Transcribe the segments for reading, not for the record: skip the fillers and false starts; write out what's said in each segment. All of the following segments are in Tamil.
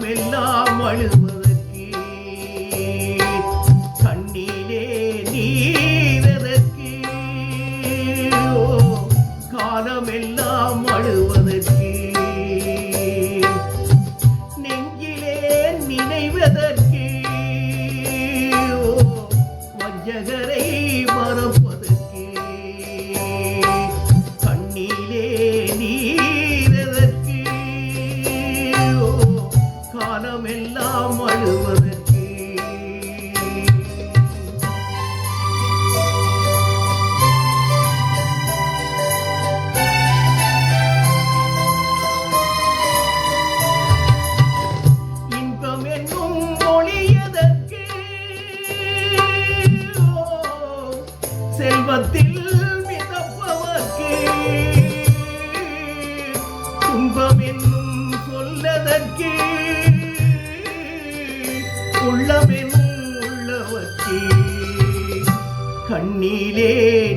காலமெல்லாம் அழுவதற்கு கண்ணிலே நீரதற்கு காலமெல்லாம் அழுவதற்கு நெஞ்சிலே நினைவதற்கு வஞ்சகரை மறப்பதற்கு கண்ணிலே நீரதற்கு காலமெல்லாம் அழுவதற்கு இன்பம் என்னும் மொழியதற்கு செல்வத்தில் மிதப்பவர்க்கு துன்பம் என்னும் சொல்லதற்கு உள்ளமெனும் உள்ளவர்க்கு கண்ணிலே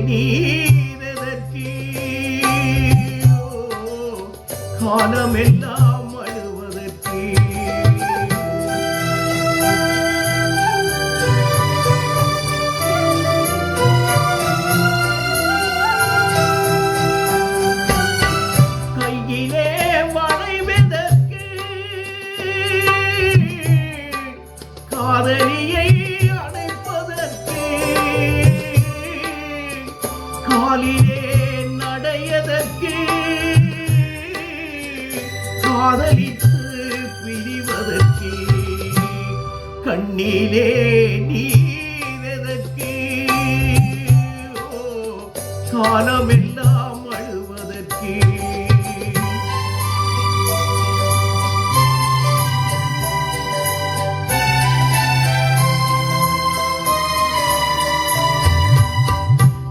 நீரதற்கு காலமெல்லாம் அழுவதற்கு கையிலே வளைவதற்கு காதலியை அணைப்பதற்கு காலிலே நடையதற்கு காதலித்து பிரிவதற்கு கண்ணிலே நீரதற்கு காலமெல்லாம் அழுவதற்கு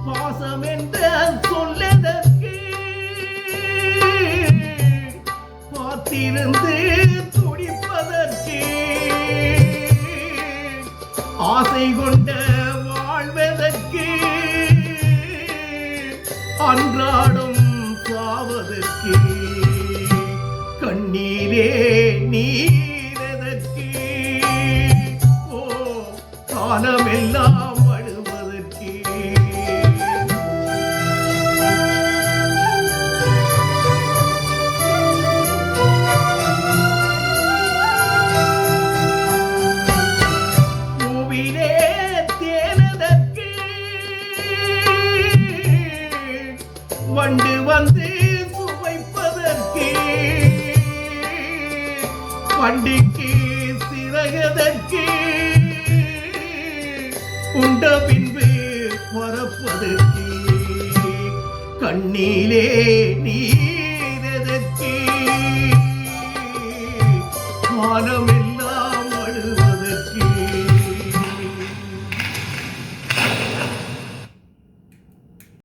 பாசம் என்ற சொல்லதற்கு பார்த்திருந்து துடிப்பதற்கு ஆசை கொண்ட வாழ்வதற்கு அன்றாடம் சாவதற்கு கண்ணீரே நீரதற்கு காலமெல்லாம் அழுவதற்கு பூவிலே தேனதற்கு வண்டு வந்து சுவைப்பதற்கு வண்டிக்கு சிறகதற்கு உண்ட பின்பு பறப்பதற்கு கண்ணிலே நீரதற்கு காலமே